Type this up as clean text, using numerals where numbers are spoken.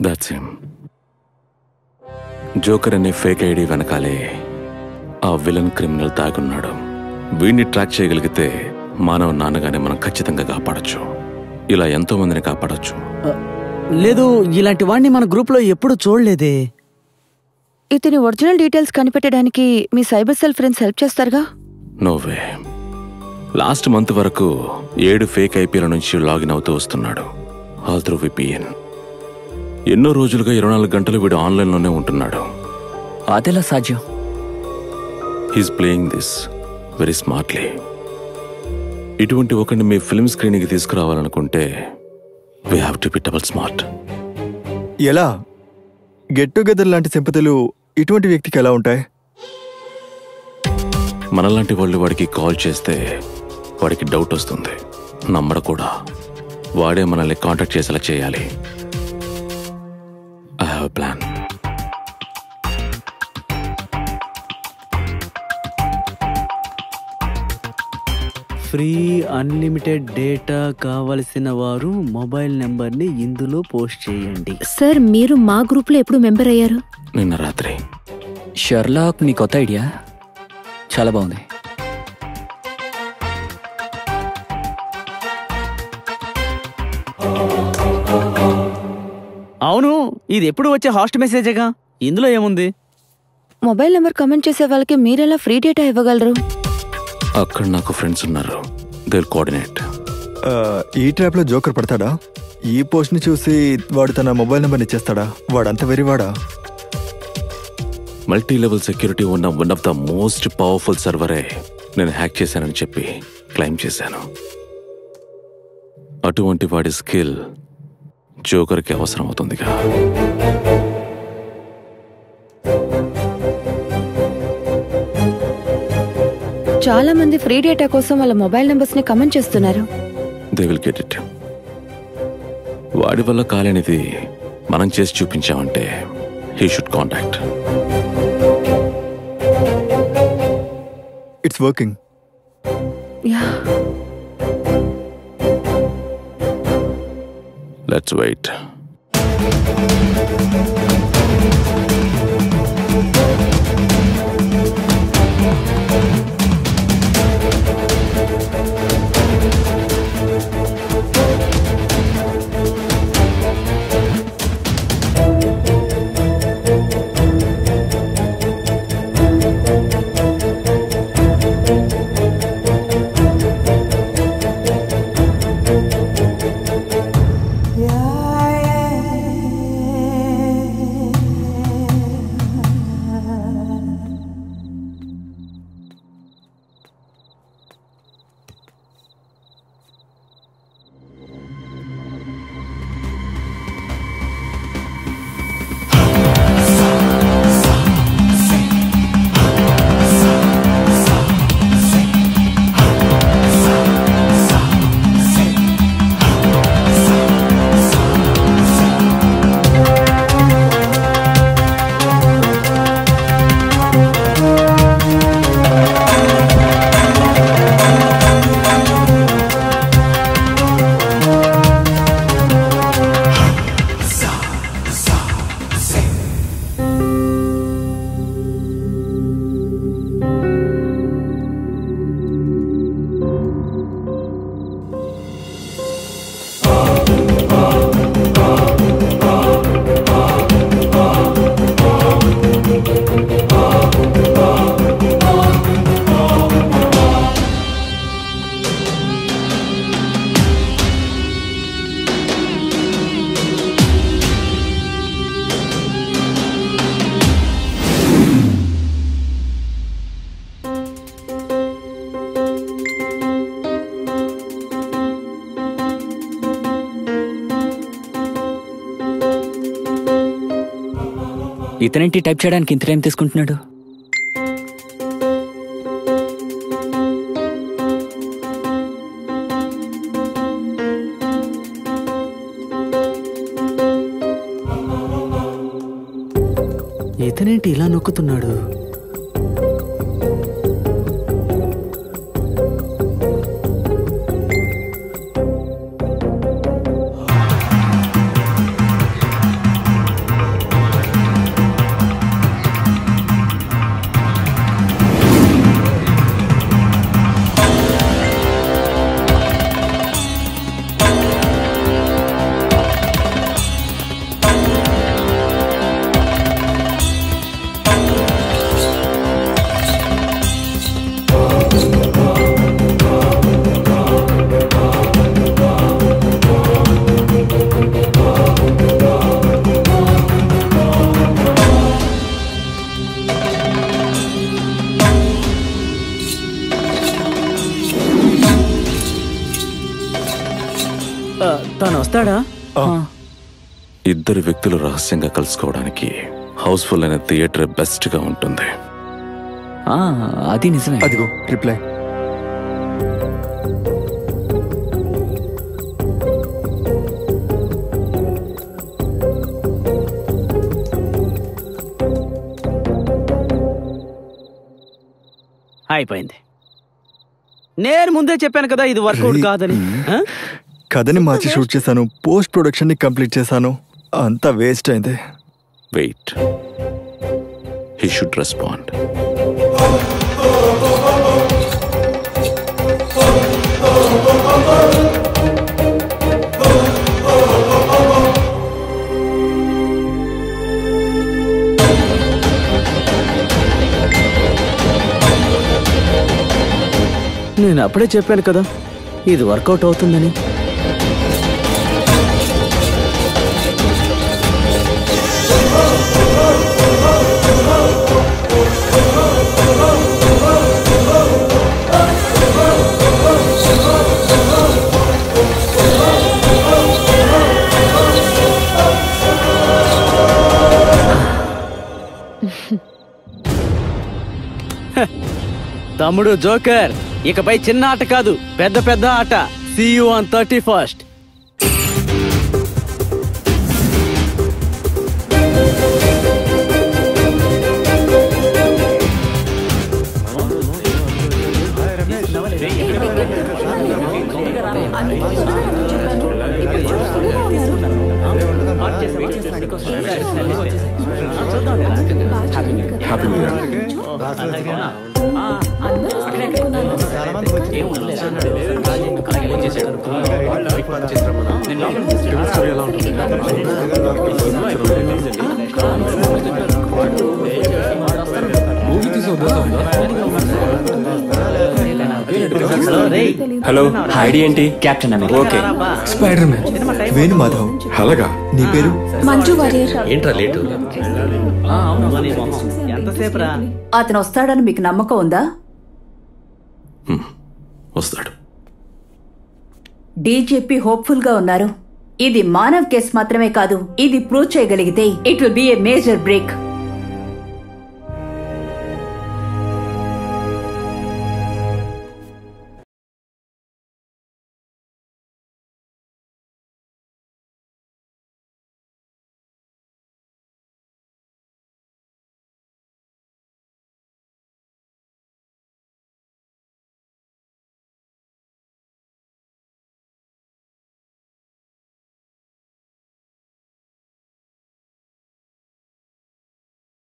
That's him. Joker అనే fake ID వెనకాలే ఆ విలన్ క్రిమినల్ తాగున్నాడు. వీడిని ట్రాక్ చేయగలిగితే మానవ నాన్నగానే మనం ఖచ్చితంగా కాపాడచ్చు. ఇలా ఎంతో మందిని కాపాడచ్చు. లేదు, ఇలాంటి వాడిని మన గ్రూప్లో ఎప్పుడు చూడలేదే. ఇతని ఒరిజినల్ డీటెయిల్స్ కనిపెట్టడానికి మీ సైబర్ సెల్ ఫ్రెండ్స్ హెల్ప్ చేస్తారుగా? నోవే. లాస్ట్ మంత్ వరకు 7 ఫేక్ ఐపీల నుంచి లాగిన్ అవుతూ వస్తున్నాడు, ఆల్ త్రూ VPN. ఎన్నో రోజులుగా 24 గంటలు వీడు ఆన్లైన్లోనే ఉంటున్నాడు. అదెలా సాధ్యం? He's playing this very smartly. ఇటువంటి ఒకరిని మీ ఫిల్మ్ స్క్రీన్కి తీసుకురావాలనుకుంటే we have to be double smart. ఎలా? గెట్ టుగెదర్ లాంటి సింపతులు ఇటువంటి వ్యక్తికి ఎలా ఉంటాయి? మనలాంటి వాళ్ళు వాడికి కాల్ చేస్తే వాడికి డౌట్ వస్తుంది, నమ్మడు కూడా. వాడే మనల్ని కాంటాక్ట్ చేసేలా చేయాలి. I have a plan. Free unlimited data కావలసిన వారు మొబైల్ నెంబర్ని ఇందులో పోస్ట్ చేయండి. సార్, మీరు మా గ్రూప్లో ఎప్పుడు మెంబర్ అయ్యారు? నిన్న రాత్రి. షర్లాక్, నీ కొత్త ఐడియా చాలా బాగుంది. అవును, ఇది ఎప్పుడు వచ్చే హాస్ట్ మెసేజేగా, ఇందులో ఏముంది? మొబైల్ నెంబర్ కమెంట్ చేసే వాళ్ళకి మీరెలా ఫ్రీ డేటా ఇవ్వగలరు? అక్కడ నాకు ఫ్రెండ్స్ ఉన్నారు, దే విల్ కోఆర్డినేట్. ఈ ట్రాప్లో జోకర్ పడతాడా? ఈ పోస్ట్ని చూసి వాడు తన మొబైల్ నెంబర్ని ఇచ్చేస్తాడా? వాడంత వెరివాడా? మల్టీ లెవెల్ సెక్యూరిటీ ఉన్న one of the most powerful సర్వరే నేను హ్యాక్ చేశానని చెప్పి క్లెయిమ్ చేశాను. అటువంటి వాడి స్కిల్ జోకర్కి అవసరం అవుతుందిగా. చాలా మంది ఫ్రీ డేటా కోసం వాళ్ళ మొబైల్ నెంబర్స్ ని కమెంట్ చేస్తున్నారు. They will get it. వాడి వల్ల కాలేనిది మనం చేసి చూపించామంటే he should contact. It's working. Yeah, let's wait. ఇతనేంటి టైప్ చేయడానికి ఇంత టైం తీసుకుంటున్నాడు? ఇతనేంటి ఇలా నొక్కుతున్నాడు? ఇద్దరు వ్యక్తులు రహస్యంగా కలుసుకోవడానికి హౌస్ఫుల్ అయిన థియేటర్ బెస్ట్ గా ఉంటుంది. అది నిజమే. అదిగో రిప్లై. అయిపోయింది. నేను ముందే చెప్పాను కదా ఇది వర్కౌట్ కాదని. కథని మార్చి షూట్ చేశాను, పోస్ట్ ప్రొడక్షన్ ని కంప్లీట్ చేశాను, అంతా వేస్ట్ అయింది. Wait, he should respond. నేను అప్పుడే చెప్పాను కదా ఇది వర్కౌట్ అవుతుందని. తమ్ముడు జోకర్, ఇకపై చిన్న ఆట కాదు, పెద్ద పెద్ద ఆట. See you on 31st. Happy new year. Hello, ID ఏంటి? Captain America. Okay. Spider man. Venu Madhav. అలాగా? నీ పేరు? మంజు వారియర్. ఏంట్రా లేటు? ఎంతసేపురా? అతను వస్తాడని మీకు నమ్మకం ఉందా? వస్తాడు. డీజీపీ హోప్ఫుల్ గా ఉన్నారు. ఇది మానవ్ కేసు మాత్రమే కాదు, ఇది ప్రూవ్ చేయగలిగితే it will be a major break.